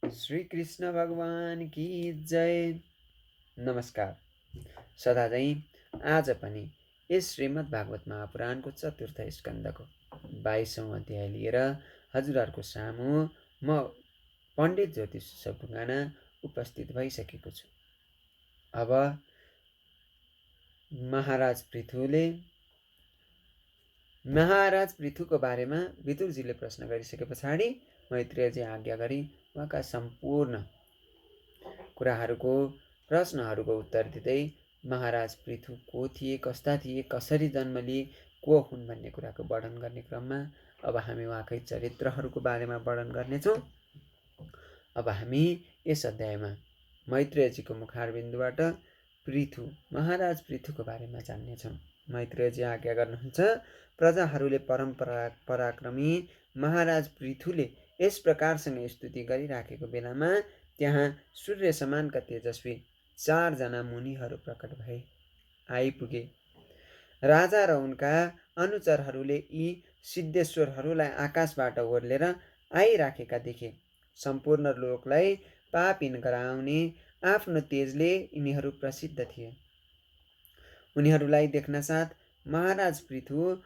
श्री कृष्ण भगवान की जय। नमस्कार। सदा झैं आज पनि यस श्रीमद् भागवत महापुराणको चतुर्थ स्कन्धको 22औं अध्याय लिएर हजुरहरूको सामु म पण्डित ज्योतिष ढुङ्गाना उपस्थित भइसकेको छु। अब महाराज पृथुको बारेमा विदुरजीले प्रश्न गरिसके पछाडि मैत्रेयजी आज्ञा गरी उहाँका सम्पूर्ण कुराहरूको प्रश्नहरूको उत्तर दिँदै महाराज पृथु को थिए, कस्ता थिए, कसरी जन्म लिए, को हुन् भन्ने कुराको वर्णन गर्ने क्रममा अब हामी उहाँकै चरित्रहरूको बारेमा वर्णन गर्नेछौँ। अब हामी यस अध्यायमा मैत्रेयजीको मुखारबिन्दुबाट महाराज पृथुको बारेमा जान्नेछौँ। मैत्रेयजी आज्ञा गर्नुहुन्छ, प्रजाहरूले पराक्रमी महाराज पृथुले यस प्रकारसँग स्तुति गरिराखेको बेलामा त्यहाँ सूर्य समानका तेजस्वी 4 जना मुनिहरू प्रकट भए, आइपुगे। राजा र उनका अनुचरहरूले यी सिद्धेश्वरहरूलाई आकाशबाट ओर्लेर आइराखेका देखे। सम्पूर्ण लोकलाई पापहीन गराउने आफ्नो तेजले यिनीहरू प्रसिद्ध थिए। उनीहरूलाई देख्न साथ महाराज पृथु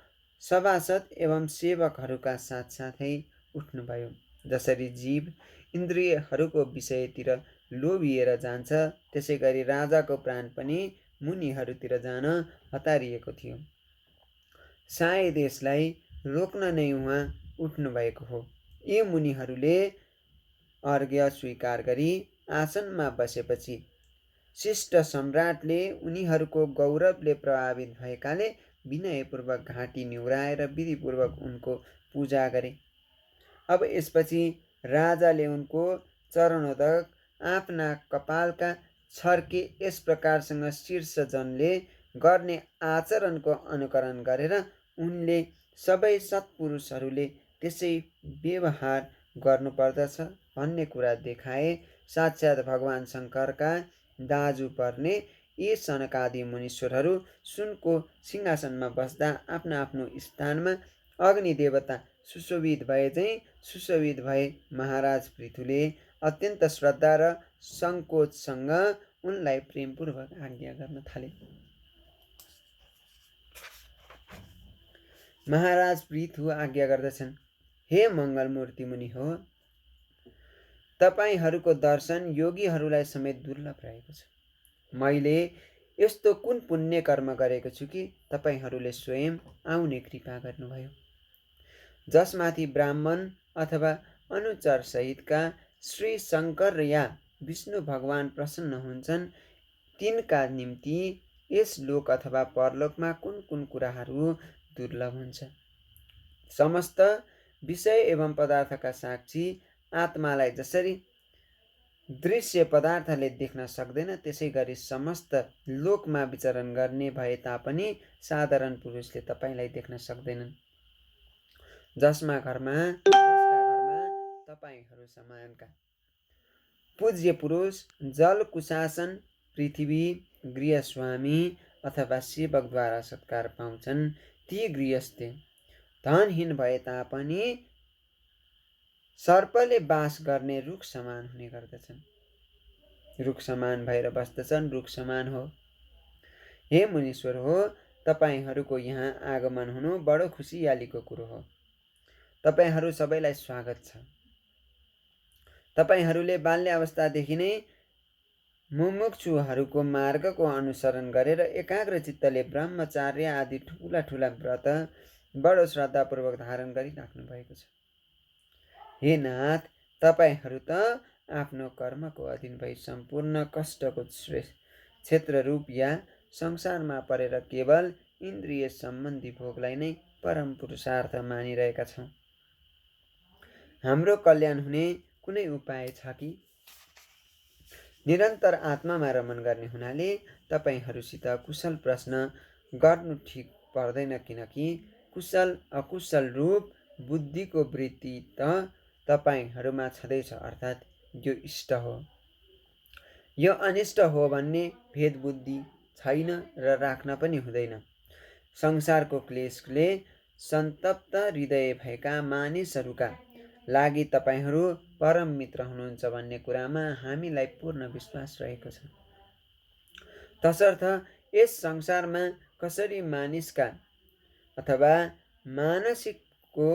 सभासद एवं सेवकहरूका साथसाथै उठ्नुभयो। जसरी जीव इन्द्रियहरूको विषयतिर लोभिएर जान्छ, त्यसै गरी राजाको प्राण पनि मुनिहरूतिर जान हतारिएको थियो। सायद यसलाई रोक्न नै उहाँ उठ्नुभएको हो। यी मुनिहरूले अर्घ्य स्वीकार गरी आसनमा बसेपछि शिष्ट सम्राटले उनीहरूको गौरवले प्रभावित भएकाले विनयपूर्वक घाँटी निहुराएर विधिपूर्वक उनको पूजा गरे। अब यसपछि राजाले उनको चरणोदक आफ्ना कपालका छर्के यस प्रकारसँग शीर्षजनले गर्ने आचरणको अनुकरण गरेर उनले सबै सत्पुरुषहरूले त्यसै व्यवहार गर्नुपर्दछ भन्ने कुरा देखाए। साक्षात् भगवान शङ्करका दाजु पर्ने यी सनकादि मुनीश्वरहरू सुनको सिंहासनमा बस्दा आफ्नो आफ्नो स्थानमा अग्नि देवता सुशोभित भए चाहिँ सुशोभित भए। महाराज पृथुले अत्यन्त श्रद्धा र सङ्कोचसँग उनलाई प्रेमपूर्वक आज्ञा गर्न थाले। महाराज पृथु आज्ञा गर्दछन्, हे मङ्गलमूर्ति मुनि हो, तपाईहरूको दर्शन योगीहरूलाई समेत दुर्लभ रहेको छ। मैले यस्तो कुन पुण्य कर्म गरेको छु कि तपाईहरूले स्वयं आउने कृपा गर्नुभयो, जसमाथि ब्राह्मण अथवा अनुचर सहितका श्री शङ्कर या विष्णु भगवान प्रसन्न हुन्छन्। तिनका निम्ति यस लोक अथवा परलोकमा कुन कुन कुराहरू दुर्लभ हुन्छ। समस्त विषय एवं पदार्थका साक्षी आत्मालाई जसरी दृश्य पदार्थले देख्न सक्दैन, त्यसै गरी समस्त लोकमा विचरण गर्ने भए तापनि साधारण पुरुषले तपाईँलाई देख्न सक्दैनन्। जसका घरमा तपाईँहरू समानका पूज्य पुरुष जल कुशासन पृथ्वी गृहस्वामी अथवा सेवकद्वारा सत्कार पाउँछन्, ती गृहस्थ धनहीन भए तापनि सर्पले बास गर्ने रुख समान हुने गर्दछन्। रुख समान भएर बस्दछन्, रुख समान हो। हे मुनीश्वर हो, तपाईहरूको यहाँ आगमन हुनु बडो खुसियालीको कुरो हो। तपाईहरू सबैलाई स्वागत छ। तपाईहरूले बाल्य अवस्थादेखि नै मुमुक्षुहरूको मार्गको अनुसरण गरेर एकाग्र चित्तले ब्रह्मचार्य आदि ठुला ठुला व्रत बडो श्रद्धापूर्वक धारण गरिराख्नु भएको छ। हे नाथ, तपाईहरू त आफ्नो कर्मको अधीन भई सम्पूर्ण कष्टको क्षेत्र रूप या संसारमा परेर केवल इन्द्रिय सम्बन्धी भोगलाई नै परम पुरुषार्थ मानिरहेका छौँ। हाम्रो कल्याण हुने कुनै उपाय छ कि? निरन्तर आत्मामा रमण गर्ने हुनाले तपाईहरूसित कुशल प्रश्न गर्नु ठिक पर्दैन, किनकि कुशल अकुशल रूप बुद्धिको वृत्ति त तपाईहरूमा छँदैछ, अर्थात् यो इष्ट हो यो अनिष्ट हो भन्ने भेद बुद्धि छैन र राख्न पनि हुँदैन। संसारको क्लेशले सन्तप्त हृदय भएका मानिसहरूका लागि तपाईँहरू परम मित्र हुनुहुन्छ भन्ने कुरामा हामीलाई पूर्ण विश्वास रहेको छ। तसर्थ यस संसारमा कसरी मानिसका अथवा मानसिकको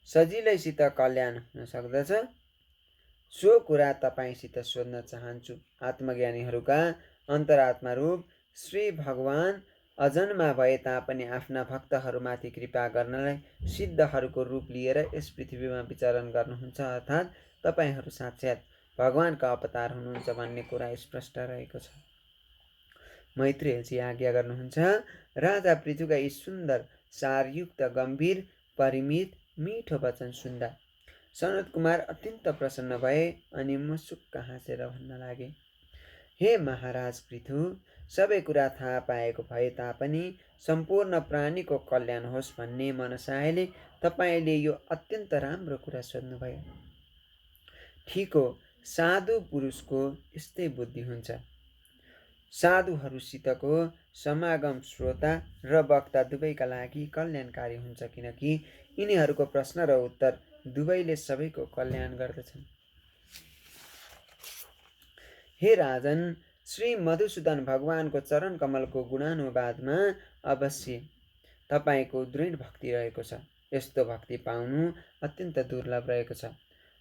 सजिलैसित कल्याण हुन सक्दछ सो कुरा तपाईँसित सोध्न चाहन्छु। आत्मज्ञानीहरूका अन्तरात्मा रूप श्री भगवान अजन्मा भए तापनि आफ्ना भक्तहरूमाथि कृपा गर्नलाई सिद्धहरूको रूप लिएर यस पृथ्वीमा विचरण गर्नुहुन्छ, अर्थात् तपाईँहरू साक्षात् भगवानका अवतार हुनुहुन्छ भन्ने कुरा स्पष्ट रहेको छ। मैत्रेयजी आज्ञा गर्नुहुन्छ, राजा पृथुका यी सुन्दर सारयुक्त गम्भीर परिमित मिठो वचन सुन्दा सनत कुमार अत्यन्त प्रसन्न भए अनि मुसुक्क हाँसेर भन्न लागे, हे महाराज पृथु, सबै कुरा थाहा पाएको भए तापनि सम्पूर्ण प्राणीको कल्याण होस् भन्ने मनसायले तपाईँले यो अत्यन्त राम्रो कुरा सोध्नुभयो। ठिक हो, साधु पुरुषको यस्तै बुद्धि हुन्छ। साधुहरूसितको समागम श्रोता र वक्ता दुवैका लागि कल्याणकारी हुन्छ, किनकि यिनीहरूको प्रश्न र उत्तर दुवैले सबैको कल्याण गर्दछन्। हे राजन, श्री मधुसूदन भगवानको चरण कमलको गुणानुवादमा अवश्य तपाईँको दृढ भक्ति रहेको छ। यस्तो भक्ति पाउनु अत्यन्त दुर्लभ रहेको छ।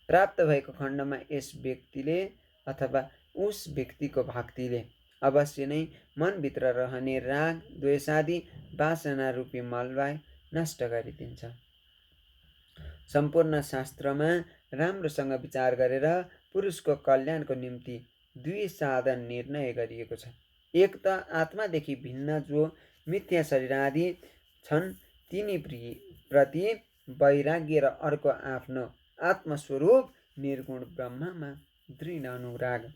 प्राप्त भएको खण्डमा यस व्यक्तिले अथवा उस व्यक्तिको भक्तिले अवश्य नै मनभित्र रहने राग द्वेषादि वासना रूपी मललाई नष्ट गरिदिन्छ। सम्पूर्ण शास्त्रमा राम्रोसँग विचार गरेर पुरुषको कल्याणको निम्ति दुई साधन निर्णय गरिएको छ। एक त आत्मादेखि भिन्न जो मिथ्या शरीर आदि छन् तिनी प्रति वैराग्य र अर्को आफ्नो आत्मस्वरूप निर्गुण ब्रह्ममा दृढ अनुराग।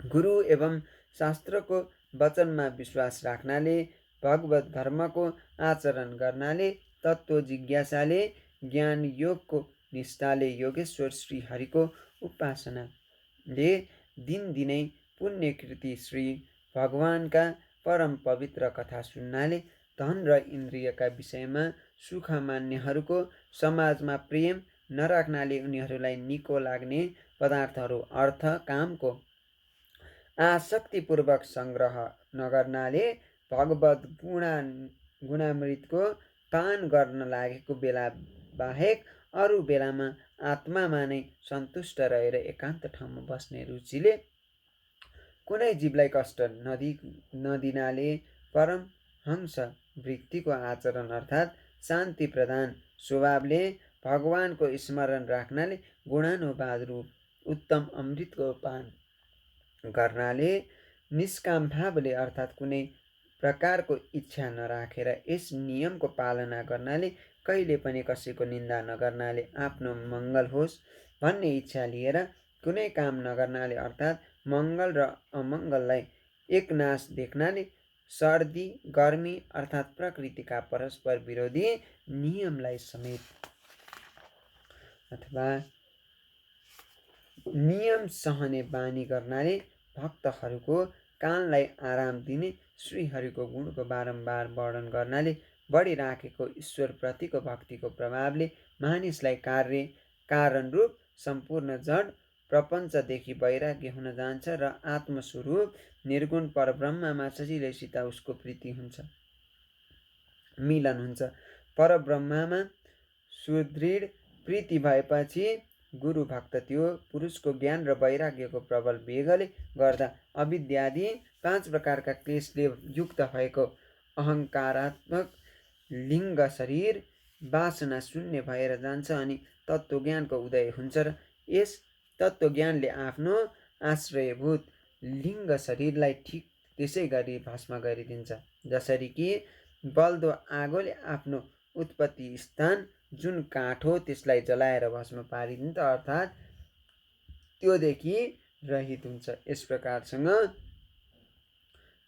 गुरु एवं शास्त्रको वचनमा विश्वास राख्नाले, भगवत धर्मको आचरण गर्नाले, तत्त्व जिज्ञासाले, ज्ञान योगको निष्ठाले, योगेश्वर श्री हरिको उपासनाले दिनदिनै पुण्यकृति श्री भगवानका परम पवित्र कथा सुन्नाले, धन र इन्द्रियका विषयमा सुख मान्नेहरूको समाजमा प्रेम नराख्नाले, उनीहरूलाई निको लाग्ने पदार्थहरू अर्थ कामको आसक्तिपूर्वक सङ्ग्रह नगर्नाले, भगवत गुणामृतको पान गर्न लागेको बेला बाहेक अरू बेलामा आत्मामा नै सन्तुष्ट रहेर एकान्त ठाउँमा बस्ने रुचिले, कुनै जीवलाई कष्ट नदिनाले, परमहंस वृत्तिको आचरण अर्थात् शान्ति प्रदान स्वभावले, भगवानको स्मरण राख्नाले, गुणानुवाद रूप उत्तम अमृतको पान गर्नाले, निष्काम भावले अर्थात् कुनै प्रकारको इच्छा नराखेर यस नियमको पालना गर्नाले, कहिले पनि कसैको निन्दा नगर्नाले, आफ्नो मङ्गल होस् भन्ने इच्छा लिएर कुनै काम नगर्नाले अर्थात् मङ्गल र अमङ्गललाई एकनाश देख्नाले, सर्दी गर्मी अर्थात् प्रकृतिका परस्पर विरोधी नियमलाई समेत अथवा नियम सहने बानी गर्नाले, भक्तहरूको कानलाई आराम दिने श्रीहरिको गुणको बारम्बार वर्णन गर्नाले, बढिराखेको ईश्वरप्रतिको भक्तिको प्रभावले मानिसलाई कारण रूप सम्पूर्ण जड प्रपञ्चदेखि वैराग्य हुन जान्छ र आत्मस्वरूप निर्गुण परब्रह्ममा सजिलैसित उसको प्रीति हुन्छ, मिलन हुन्छ। परब्रह्ममा सुदृढ प्रीति भएपछि गुरु भक्त त्यो पुरुषको ज्ञान र वैराग्यको प्रबल वेगले गर्दा अविद्यादि 5 प्रकारका क्लेशले युक्त भएको अहङ्कारात्मक लिङ्ग शरीर वासना शून्य भएर जान्छ अनि तत्त्वज्ञानको उदय हुन्छ र यस तत्त्वज्ञानले आफ्नो आश्रयभूत लिङ्ग शरीरलाई ठिक त्यसै गरी भस्म गरिदिन्छ, जसरी कि बल्दो आगोले आफ्नो उत्पत्ति स्थान जुन काठ हो त्यसलाई जलाएर भस्म पारिदिन्छ, अर्थात् त्योदेखि रहित हुन्छ। यस प्रकारसँग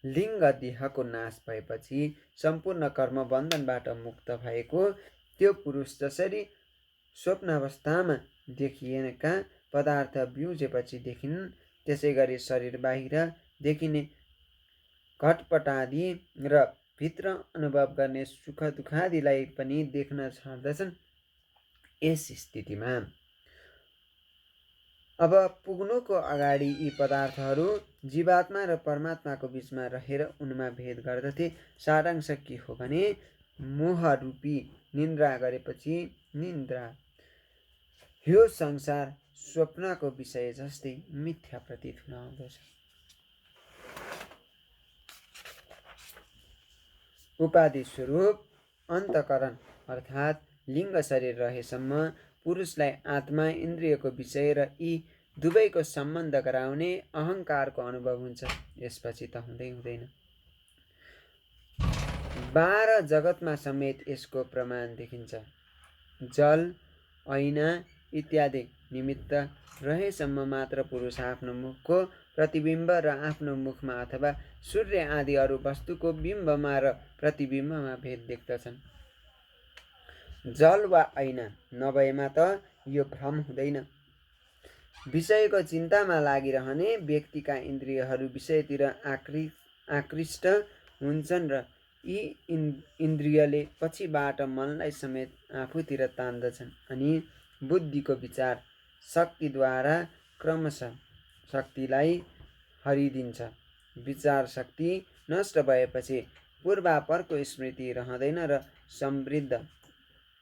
लिङ्ग देहको नाश भएपछि सम्पूर्ण कर्म बन्धनबाट मुक्त भएको त्यो पुरुष जसरी स्वप्नावस्थामा देखिएका पदार्थ बिउजेपछि देखिन्, त्यसै गरी शरीर बाहिर देखिने घटपटादि र भित्र अनुभव गर्ने सुख दुःखादिलाई पनि देख्न छाड्दछन्। यस स्थितिमा अब पुग्नुको अगाडि यी पदार्थहरू जीवात्मा र परमात्माको बिचमा रहेर उनमा भेद गर्दथे। सारांश के हो भने मोहरूपी निन्द्रा गरेपछि निन्द्रा यो संसार स्वप्नको विषय जस्तै मिथ्या प्रतीत हुन आउँदछ। उपाधि स्वरूप अन्तकरण अर्थात् लिङ्ग शरीर रहेसम्म पुरुषलाई आत्मा इन्द्रियको विषय र यी दुवैको सम्बन्ध गराउने अहङ्कारको अनुभव हुन्छ। यसपछि त हुँदैन। 12 जगतमा समेत यसको प्रमाण देखिन्छ। जल ऐना इत्यादि निमित्त रहेसम्म मात्र पुरुष आफ्नो मुखको प्रतिबिम्ब र आफ्नो मुखमा अथवा सूर्य आदि अरू वस्तुको बिम्बमा र प्रतिबिम्बमा भेद देख्दछन्। जल वा ऐना नभएमा त यो भ्रम हुँदैन। विषयको चिन्तामा लागिरहने व्यक्तिका इन्द्रियहरू विषयतिर आकृष्ट हुन्छन् र यी इन्द्रियले पछिबाट मनलाई समेत आफूतिर तान्दछन् अनि बुद्धिको विचार शक्तिद्वारा क्रमशः शक्तिलाई हरिदिन्छ। विचार शक्ति नष्ट भएपछि पूर्वापरको स्मृति रहँदैन र समृद्ध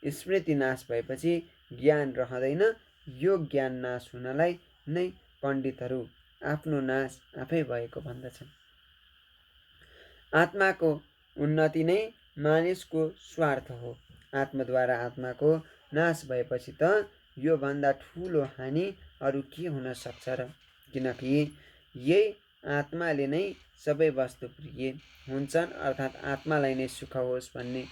स्मृति नाश भएपछि ज्ञान रहँदैन। यो ज्ञान नाश हुनलाई नै पण्डितहरू आफ्नो नाश आफै भएको भन्दछन्। आत्माको उन्नति नै मानिसको स्वार्थ हो। आत्माद्वारा आत्माको नाश भएपछि त यो भन्दा ठुलो हानि अरू के हुन सक्छ र? किनकि यही आत्माले नै सबै वस्तु प्रिय हुन्छन् अर्थात् आत्मालाई नै सुख होस् भन्ने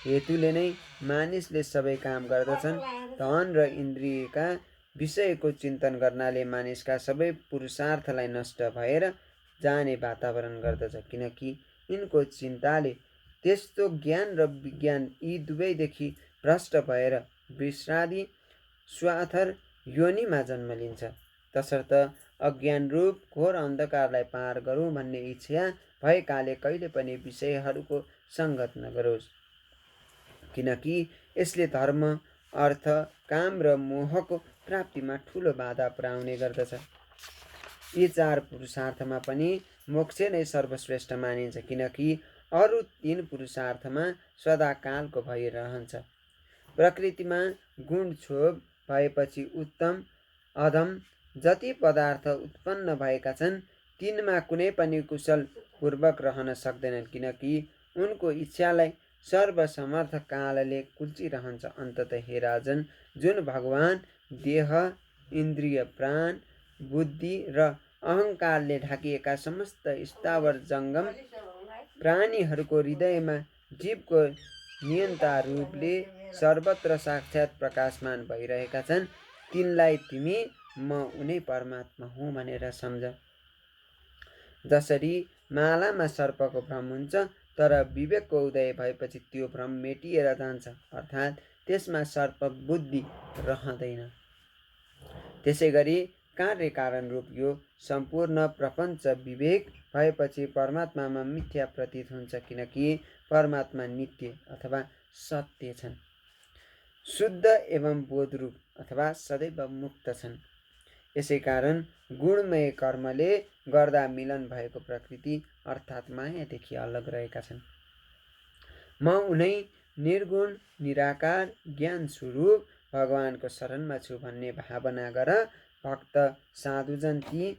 हेतुले नै मानिसले सबै काम गर्दछन्। धन र इन्द्रियका विषयको चिन्तन गर्नाले मानिसका सबै पुरुषार्थलाई नष्ट भएर जाने वातावरण गर्दछ। किनकि यिनको चिन्ताले त्यस्तो ज्ञान र विज्ञान यी दुवैदेखि भ्रष्ट भएर विश्रादी स्वाथर योनिमा जन्म लिन्छ। तसर्थ अज्ञान रूप घोर अन्धकारलाई पार गरौँ भन्ने इच्छा भएकाले कहिले पनि विषयहरूको सङ्गत नगरोस्। किनकि यसले धर्म अर्थ काम र मोहको प्राप्तिमा ठुलो बाधा पुर्याउने गर्दछ। यी 4 पुरुषार्थमा पनि मोक्ष नै सर्वश्रेष्ठ मानिन्छ। किनकि अरू 3 पुरुषार्थमा सदाकालको भइरहन्छ। प्रकृतिमा गुण क्षोभ भएपछि उत्तम अधम जति पदार्थ उत्पन्न भएका छन् तिनमा कुनै पनि कुशल पूर्वक रहन सक्दैनन्। किनकि उनको इच्छालाई सर्वसमर्थ कालले कुल्चिरहन्छ। अन्ततः हे राजन, जुन भगवान देह इन्द्रिय प्राण बुद्धि र अहङ्कारले ढाकिएका समस्त स्थावर जङ्गम प्राणीहरूको हृदयमा जीवको नियन्ता रूपले सर्वत्र साक्षात् प्रकाशमान भइरहेका छन्, तिनलाई तिमी म उनै परमात्मा हुँ भनेर सम्झ। जसरी मालामा सर्पको भ्रम हुन्छ तर विवेकको उदय भएपछि त्यो भ्रम मेटिएर जान्छ अर्थात् त्यसमा सर्प बुद्धि रहँदैन। त्यसै गरी कार्य कारण रूप यो सम्पूर्ण प्रपञ्च विवेक भएपछि परमात्मामा मिथ्या प्रतीत हुन्छ। किनकि परमात्मा नित्य अथवा सत्य छन्, शुद्ध एवं बोधरूप अथवा सदैव मुक्त छन्। यसै कारण गुणमय कर्मले गर्दा मिलन भएको प्रकृति अर्थात् मायादेखि अलग रहेका छन्। म उनै निर्गुण निराकार ज्ञान स्वरूप भगवानको शरणमा छु भन्ने भावना गर। भक्त साधुजन ती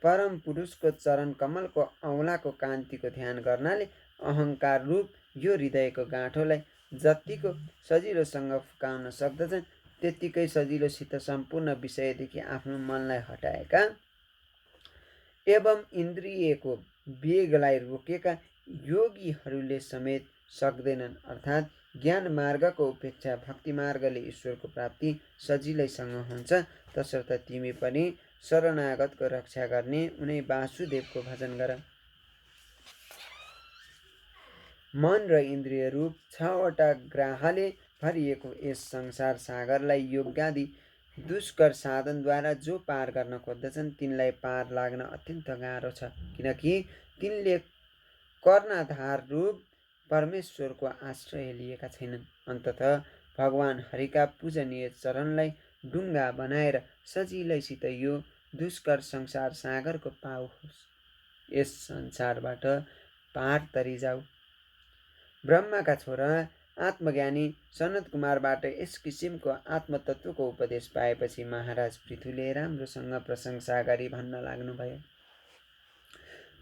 परम पुरुषको चरण कमलको औँलाको कान्तिको ध्यान गर्नाले अहङ्कार रूप यो हृदयको गाँठोलाई जतिको सजिलोसँग फुकाउन सक्दछन् त्यत्तिकै सजिलोसित सम्पूर्ण विषयदेखि आफ्नो मनलाई हटाएका एवं इन्द्रियको वेगलाई रोकेका योगीहरूले समेत सक्दैनन्। अर्थात् ज्ञान मार्गको उपेक्षा भक्ति मार्गले ईश्वरको प्राप्ति सजिलैसँग हुन्छ। तसर्थ तिमी पनि शरणागतको रक्षा गर्ने उनै वासुदेवको भजन गर। मन र इन्द्रिय रूप 6वटा ग्राहले भरिएको यस संसार सागरलाई योगादि दुष्कर साधनद्वारा जो पार गर्न खोज्दछन् तिनलाई पार लाग्न अत्यन्त गाह्रो छ। किनकि तिनले कर्णाधार रूप परमेश्वरको आश्रय लिएका छैनन्। अन्ततः भगवान हरिका पूजनीय चरणलाई डुङ्गा बनाएर सजिलैसित यो दुष्कर संसार सागरको पाउ होस्। यस संसारबाट पार तरी जाऊ। ब्रह्माका छोरा आत्मज्ञानी सनत कुमारबाट यस किसिमको आत्मतत्त्वको उपदेश पाएपछि महाराज पृथुले राम्रोसँग प्रशंसा गरी भन्न लाग्नुभयो।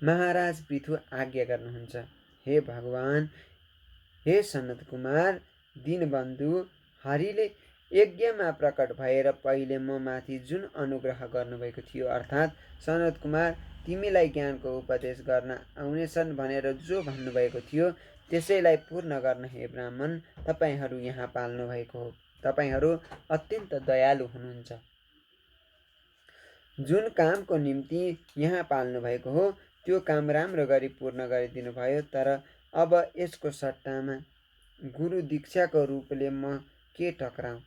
महाराज पृथु आज्ञा गर्नुहुन्छ। हे भगवान, हे सनत कुमार, दीनबन्धु हरिले यज्ञमा प्रकट भएर पहिले म माथि जुन अनुग्रह गर्नुभएको थियो, अर्थात् सनत कुमार तिमीलाई ज्ञानको उपदेश गर्न आउनेछन् भनेर जो भन्नुभएको थियो त्यसैलाई पूर्ण गर्न हे ब्राह्मण तपाईहरू यहाँ पाल्नु भएको हो। तपाईहरू अत्यन्त दयालु हुनुहुन्छ। जुन कामको निम्ति यहाँ पाल्नु भएको हो त्यो काम राम्रो गरी पूर्ण गरिदिनु भयो। तर अब यसको सट्टामा गुरु दीक्षाको रूपले म के टक्राउँ,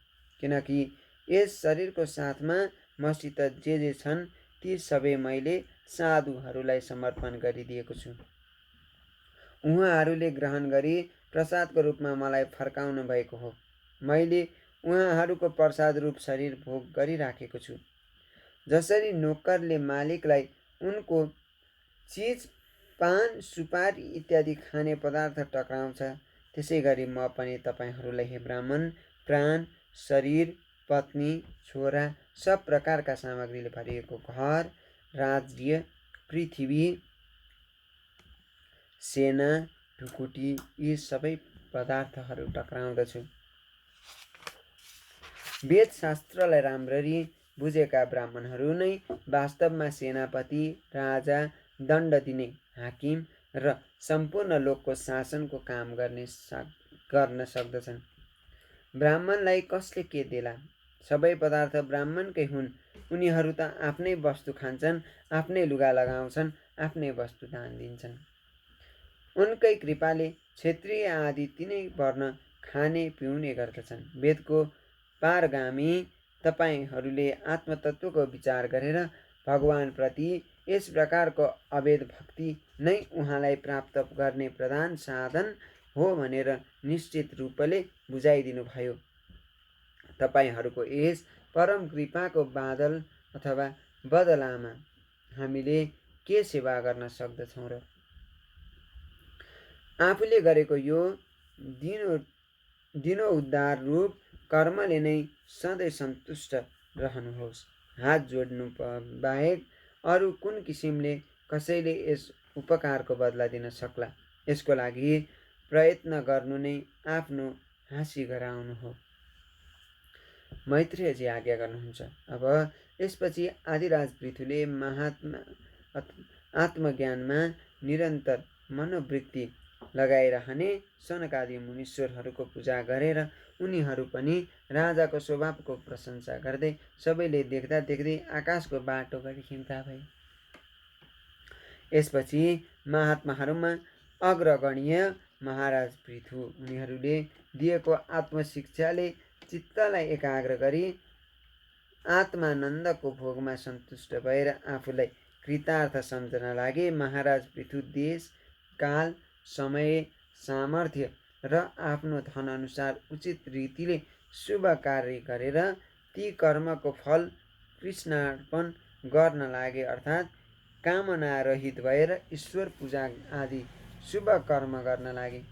किनकि यस शरीरको साथमा मसित जे छन् ती सबै मैले साधुहरूलाई समर्पण गरिदिएको छु। उहाँहरूले ग्रहण गरी प्रसादको रूपमा मलाई फर्काउनु भएको हो। मैले उहाँहरूको प्रसाद रूप शरीर भोग गरिराखेको छु। जसरी नोकरले मालिकलाई उनको चिज पान सुपारी इत्यादि खाने पदार्थ टक्राउँछ, त्यसै गरी म पनि तपाईहरूलाई हे ब्राह्मण प्राण, शरीर, पत्नी, छोरा, सब प्रकारका सामग्रीले भरिएको घर, राज्य, पृथ्वी, सेना, ढुकुटी यी सबै पदार्थहरू टक्राउँदछु। वेद शास्त्रलाई राम्ररी बुझेका ब्राह्मणहरू नै वास्तवमा सेनापति, राजा, दण्ड दिने हाकिम र सम्पूर्ण लोकको शासनको काम गर्न सक्दछन्। ब्राह्मणलाई कसले के देला? सबै पदार्थ ब्राह्मणकै हुन्। उनीहरू त आफ्नै वस्तु खान्छन्, आफ्नै लुगा लगाउँछन्, आफ्नै वस्तु दान दिन्छन्। उनकै कृपाले क्षत्रिय आदि तिनै वर्ण खाने पिउने गर्दछन्। वेदको पारगामी तपाईहरूले आत्मतत्त्वको विचार गरेर भगवानप्रति यस प्रकारको अभेद भक्ति नै उहाँलाई प्राप्त गर्ने प्रधान साधन हो भनेर निश्चित रूपले बुझाइदिनु भयो। तपाईहरूको यस परम कृपाको बादल अथवा बदलामा हामीले के सेवा गर्न सक्दछौँ र? आफूले गरेको यो दिनो उद्धार रूप कर्मले नै सधैँ सन्तुष्ट रहनुहोस्। हात जोड्नु बाहेक अरू कुन किसिमले कसैले यस उपकारको बदला दिन सक्ला? यसको लागि प्रयत्न गर्नु नै आफ्नो हाँसी गराउनु हो। मैत्रेयजी आज्ञा गर्नुहुन्छ। अब यसपछि आदिराज पृथुले आत्मज्ञानमा निरन्तर मनोवृत्ति लगाइरहने सनकादि मुनीश्वरहरूको पूजा गरेर उनीहरू पनि राजाको स्वभावको प्रशंसा गर्दै सबैले देख्दा देख्दै आकाशको बाटो गरी हिँड्दा भए। यसपछि महात्माहरूमा अग्रगण्य महाराज पृथु, उनीहरूले दिएको आत्मशिक्षाले चित्तलाई एकाग्र गरी आत्मानन्दको भोगमा सन्तुष्ट भएर आफूलाई कृतार्थ सम्झन लागे। महाराज पृथु देश, काल, समय, सामर्थ्य र आफ्नो धन अनुसार उचित रीतिले शुभ कार्य गरेर ती कर्मको फल कृष्णार्पण गर्न लागे, अर्थात् कामना रहित भएर ईश्वर पूजा आदि शुभ कर्म गर्न लागे।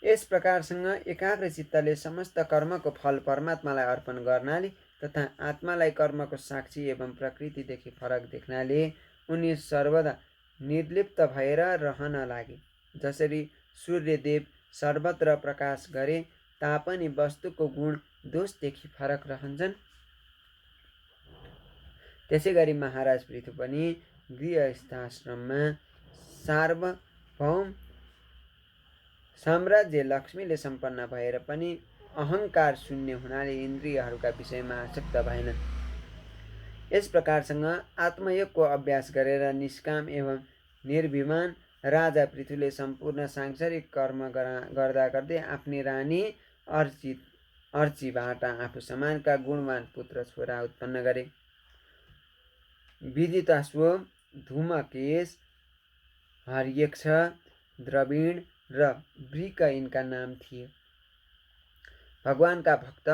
यस प्रकारसँग एकाग्र चित्तले समस्त कर्मको फल परमात्मालाई अर्पण गर्नाले तथा आत्मालाई कर्मको साक्षी एवं प्रकृतिदेखि फरक देख्नाले उनी सर्वदा निर्लिप्त भएर रहन लागे। जसरी सूर्यदेव सर्वत्र प्रकाश गरे तापनि वस्तुको गुण दोषदेखि फरक रहन्छन्, त्यसै गरी महाराज पृथु पनि गृहस्थाश्रममा सार्वभौम साम्राज्य लक्ष्मीले सम्पन्न भएर पनि अहङ्कार शून्य हुनाले इन्द्रियहरूका विषयमा आसक्त भएनन्। यस प्रकारसँग आत्मयोगको अभ्यास गरेर निष्काम एवं निर्भिमान राजा पृथुले सम्पूर्ण सांसारिक कर्म गर्दा गर्दै आफ्नी रानी अर्चीबाट आफू समानका गुणवान पुत्र छोरा उत्पन्न गरे। विदिताश्व, धूमकेश, हर्यक्ष, द्रविण, र वृक यिनका नाम थिए। भगवानका भक्त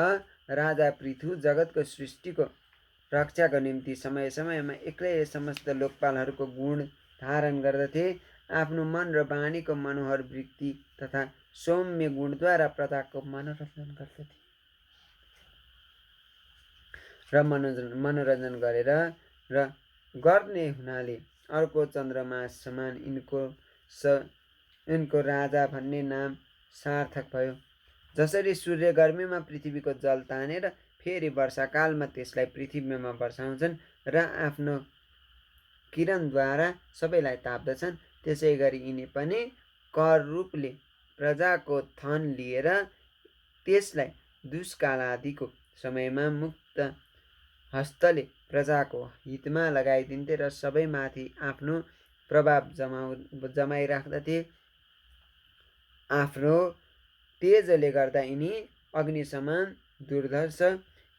राजा पृथु जगतको सृष्टिको रक्षाको निम्ति समय समयमा एक्लै समस्त लोकपालहरूको गुण धारण गर्दथे। आफ्नो मन र वाणीको मनोहर वृत्ति तथा सौम्य गुणद्वारा प्रजाको मनोरञ्जन गर्दथे र मनोरञ्जन गरेर र गर्ने हुनाले अर्को चन्द्रमा समान यिनको राजा भन्ने नाम सार्थक भयो। जसरी सूर्य गर्मीमा पृथ्वीको जल तानेर फेरि वर्षाकालमा त्यसलाई पृथ्वीमा वर्षाउँछन् र आफ्नो किरणद्वारा सबैलाई ताप्दछन्, त्यसै गरी यिनी पनि कर रूपले प्रजाको थन लिएर त्यसलाई दुष्काल आदिको समयमा मुक्त हस्तले प्रजाको हितमा लगाइदिन्थे र सबैमाथि आफ्नो प्रभाव जमाइराख्दथे। आफ्नो तेजले गर्दा यिनी अग्नि समान दुर्धर्ष,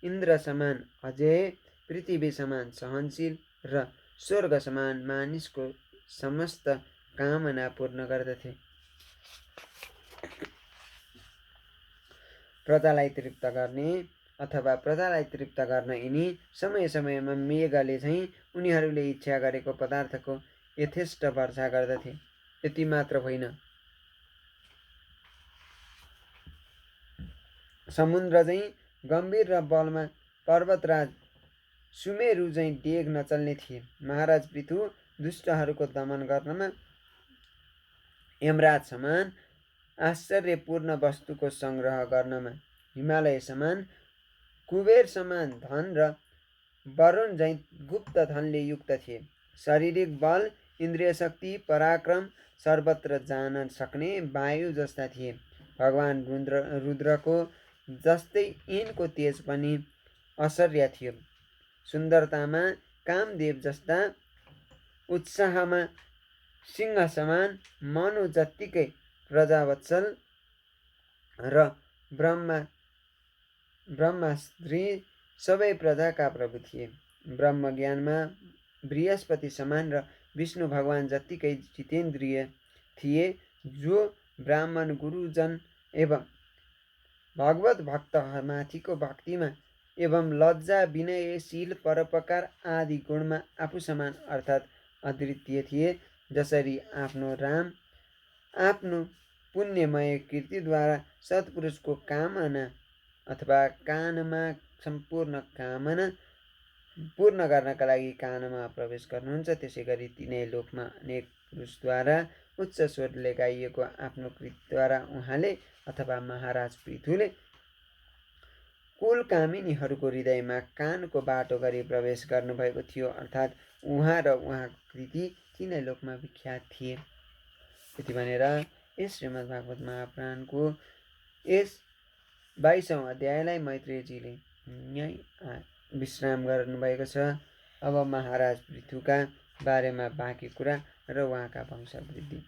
इन्द्र समान अजेय, पृथ्वी समान सहनशील र स्वर्ग समान मानिसको समस्त कामना पूर्ण गर्दथे। प्रजालाई तृप्त गर्ने अथवा प्रजालाई तृप्त गर्न यिनी समय समयमा मेघले चाहिँ उनीहरूले इच्छा गरेको पदार्थको यथेष्ट वर्षा गर्दथे। यति मात्र होइन, समुद्र चाहिँ गम्भीर र बलमा पर्वतराज सुमेरु चाहिँ डेग नचल्ने थिए। महाराज पृथु दुष्टहरूको दमन गर्नमा यमराज समान, आश्चर्यपूर्ण वस्तुको सङ्ग्रह गर्नमा हिमालय समान, कुबेर समान धन र वरुण झैँ गुप्त धनले युक्त थिए। शारीरिक बल, इन्द्रिय शक्ति, पराक्रम सर्वत्र जान सक्ने वायु जस्ता थिए। भगवान रुद्रको जस्तै यिनको तेज पनि असर्य थियो। सुन्दरतामा कामदेव जस्ता, उत्साहमा सिंह समान, मनु जत्तिकै प्रजावत्सल र ब्रह्मास्त्री सबै प्रजाका प्रभु थिए। ब्रह्मज्ञानमा बृहस्पति समान र विष्णु भगवान जत्तिकै जितेन्द्रिय थिए, जो ब्राह्मण गुरुजन एवं भगवत भक्तमाथिको भक्तिमा एवं लज्जा, विनयशील, परोपकार आदि गुणमा आफू समान अर्थात् अद्वितीय थिए। जसरी आफ्नो पुण्यमय कीर्तिद्वारा सत्पुरुषको कामना अथवा कानमा सम्पूर्ण कामना पूर्ण गर्नका लागि कानमा प्रवेश गर्नुहुन्छ, त्यसै गरी तिनै लोकमा अनेक पुरुषद्वारा उच्च स्वरले गाइएको आफ्नो कृतिद्वारा उहाँले अथवा महाराज पृथुले कुल कामिनीहरूको हृदयमा कानको बाटो गरी प्रवेश गर्नुभएको थियो। अर्थात् उहाँ र उहाँको कृति तिनै लोकमा विख्यात थिए। यति भनेर यस श्रीमद् भागवत महापुराणको यस 22औं अध्यायलाई मैत्रेयजीले यहीँ विश्राम गर्नुभएको छ। अब महाराज पृथुका बारेमा बाँकी कुरा र उहाँका वंशवृद्धि।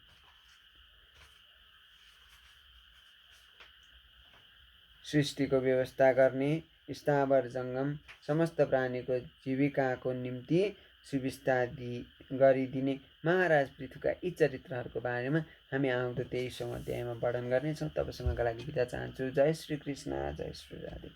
सृष्टिको व्यवस्था गर्ने, स्थावर जङ्गम समस्त प्राणीको जीविकाको निम्ति सुविस्ता गरिदिने महाराज पृथुका यी चरित्रहरूको बारेमा हामी आउँदो 23औं अध्यायमा वर्णन गर्नेछौँ। तबसम्मका लागि बिदा चाहन्छु। जय श्री कृष्ण, जय श्री राधे।